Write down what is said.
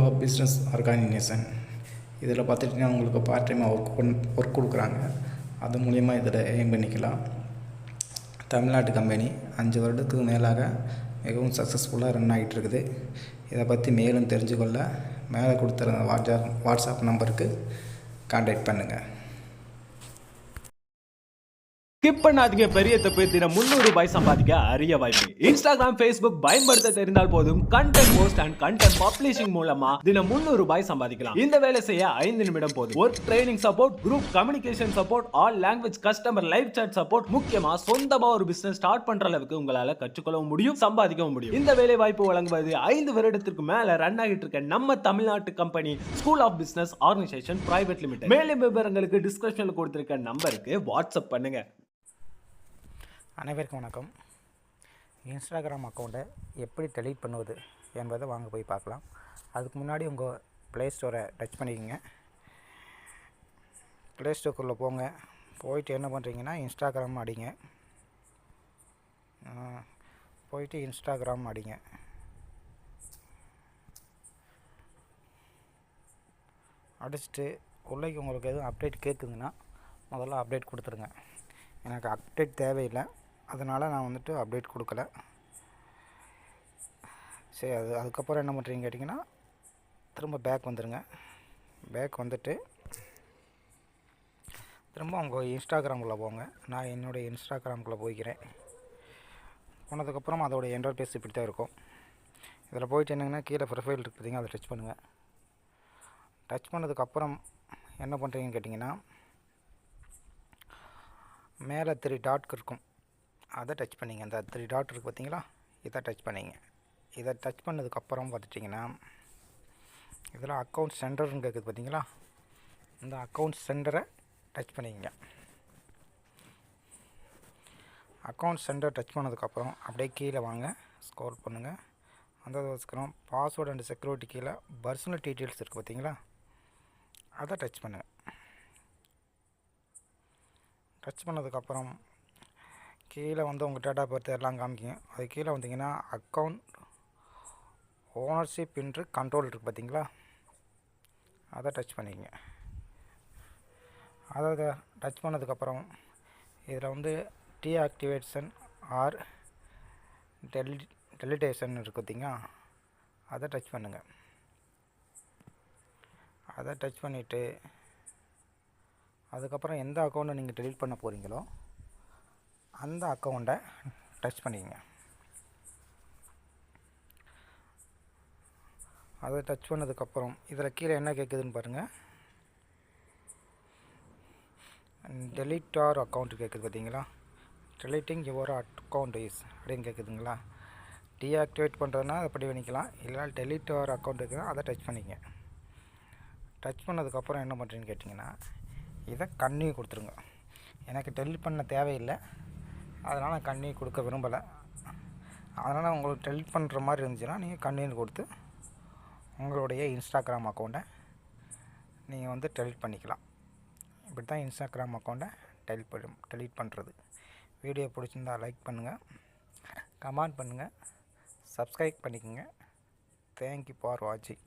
Of business organisation இதில் பார்த்துட்டிங்கன்னா உங்களுக்கு பார்ட் டைமாக ஒர்க் கொடுக்குறாங்க. அது மூலிமா இதில் எய்ம் பண்ணிக்கலாம். தமிழ்நாட்டு கம்பெனி 5 வருடத்துக்கு மேலாக மிகவும் சக்ஸஸ்ஃபுல்லாக ரன் ஆகிட்டு இருக்குது. இதை பற்றி மேலும் தெரிஞ்சுக்கொள்ள மேலே கொடுத்துருந்த வாட்ஸ்அப் நம்பருக்கு கான்டாக்ட் பண்ணுங்கள். ஸ்கிப் பண்ணாதீங்க. பெரிய தப்பு. தினம் 300 ரூபாய் சம்பாதிக்க அரிய வாய்ப்பு. இன்ஸ்டாகிராம், ஃபேஸ்புக் பயன்படுத்த தெரிந்தால் போதும். Content post and content publishing மூலமா தினம் 300 ரூபாய் சம்பாதிக்கலாம். இந்த வேலை செய்ய 5 நிமிடம் போதும். Work training support, group communication support, all language customer live chat support, முக்கியமா சொந்தமா ஒரு பிசினஸ் ஸ்டார்ட் பண்ற அளவுக்கு உங்களால கற்றுக்கொள்ளவும் முடியும், சம்பாதிக்கவும் முடியும். இந்த வேலை வாய்ப்பு வழங்குவது 5 வருடத்திற்கு மேல ரன் ஆகிட்டு இருக்க நம்ம தமிழ்நாட்டு company school of business organization private limited. மேலும் விவரங்களுக்கு டிஸ்கிரிப்ஷன்ல கொடுத்திருக்க நம்பருக்கு வாட்ஸ்அப் பண்ணுங்க. அனைவருக்கும் வணக்கம். இன்ஸ்டாகிராம் அக்கௌண்ட்டை எப்படி டெலீட் பண்ணுவது என்பதை வாங்க போய் பார்க்கலாம். அதுக்கு முன்னாடி உங்கள் ப்ளே ஸ்டோரை டச் பண்ணிக்கோங்க. ப்ளே ஸ்டோருக்குள்ளே போங்க. போயிட்டு என்ன பண்ணுறீங்கன்னா இன்ஸ்டாகிராம் அடிங்க. போயிட்டு இன்ஸ்டாகிராம் அடிங்க. அடிச்சுட்டு உள்ளே உங்களுக்கு எதுவும் அப்டேட் கேட்குதுன்னா முதல்ல அப்டேட் கொடுத்துருங்க. எனக்கு அப்டேட் தேவையில்லை, அதனால் நான் வந்துட்டு அப்டேட் கொடுக்கல. சரி, அதுக்கப்புறம் என்ன பண்ணுறீங்க கேட்டிங்கன்னா திரும்ப பேக் வந்துடுங்க. பேக் வந்துட்டு திரும்ப உங்கள் இன்ஸ்டாகிராமுக்குள்ளே போங்க. நான் என்னுடைய இன்ஸ்டாகிராமுக்குள்ளே போய்க்கிறேன். போனதுக்கப்புறம் அதோடய இன்டர்ஃபேஸ் இப்படி தான் இருக்கும். இதில் போயிட்டு என்னங்கன்னா கீழே ப்ரொஃபைல் இருக்குது பார்த்தீங்க, அதை டச் பண்ணுங்கள். டச் பண்ணதுக்கப்புறம் என்ன பண்ணுறீங்கன்னு கேட்டிங்கன்னா மேலே 3 டாட் இருக்கும், அதை டச் பண்ணிங்க. அந்த 3 டாட் இருக்குது பார்த்தீங்களா, இதை டச் பண்ணிங்க. இதை டச் பண்ணதுக்கப்புறம் பார்த்துட்டிங்கன்னா இதில் அக்கௌண்ட் சென்டர்னு கேட்குது பார்த்தீங்களா, இந்த அக்கௌண்ட் சென்டரை டச் பண்ணிங்க. அக்கௌண்ட் சென்டர் டச் பண்ணதுக்கப்புறம் அப்படியே கீழே வாங்க, ஸ்க்ரோல் பண்ணுங்கள். அந்த வச்சுக்கிறோம் பாஸ்வேர்டு அண்ட் செக்யூரிட்டி கீழே பர்சனல் டீட்டெயில்ஸ் இருக்குது பார்த்தீங்களா, அதை டச் பண்ணுங்கள். டச் பண்ணதுக்கப்புறம் கீழே வந்து உங்கள் டேட் ஆஃப் பர்த் எல்லாம் காமிக்கும். அது கீழே வந்தீங்கன்னா அக்கௌண்ட் ஓனர்ஷிப் என்று கண்ட்ரோல் இருக்குது பார்த்தீங்களா, அதை டச் பண்ணிக்கங்க. அதை டச் பண்ணதுக்கப்புறம் இதில் வந்து டீஆக்டிவேஷன் ஆர் டெலிட்டேஷன் இருக்குது பார்த்தீங்களா, அதை டச் பண்ணுங்கள். அதை டச் பண்ணிவிட்டு அதுக்கப்புறம் எந்த அக்கௌண்ட்டை நீங்கள் டெலீட் பண்ண போகிறீங்களோ அந்த அக்கௌண்ட்டை டச் பண்ணிக்கங்க. அதை டச் பண்ணதுக்கப்புறம் இதில் கீழே என்ன கேட்குதுன்னு பாருங்கள். டெலீட் ஆர் அக்கௌண்ட் கேட்குது பார்த்தீங்களா, டெலீட்டிங் யுவர் அக்கௌண்ட் இஸ் அப்படின்னு கேட்குதுங்களா. டீஆக்டிவேட் பண்ணுறதுனா அப்படி பண்ணிக்கலாம், இல்லைனா டெலீட் ஆர் அக்கௌண்ட் இருக்குதுன்னா அதை டச் பண்ணிக்கங்க. டச் பண்ணதுக்கப்புறம் என்ன பண்ணுறீங்கன்னு கேட்டிங்கன்னா இதை கன்னியூ கொடுத்துருங்க. எனக்கு டெலீட் பண்ண தேவையில்லை, அதனால் நான் கன்னியூ கொடுக்க விரும்பலை. அதனால் உங்களுக்கு டெலீட் பண்ணுற மாதிரி இருந்துச்சுன்னா நீங்கள் கன்னியூ கொடுத்து உங்களுடைய இன்ஸ்டாகிராம் அக்கௌண்ட்டை நீங்கள் வந்து டெலீட் பண்ணிக்கலாம். இப்படி தான் இன்ஸ்டாகிராம் அக்கௌண்ட்டை டெலீட் பண்ணுறது. வீடியோ பிடிச்சிருந்தா லைக் பண்ணுங்கள், கமெண்ட் பண்ணுங்கள், சப்ஸ்கிரைப் பண்ணிக்கோங்க. தேங்க்யூ ஃபார் வாட்சிங்.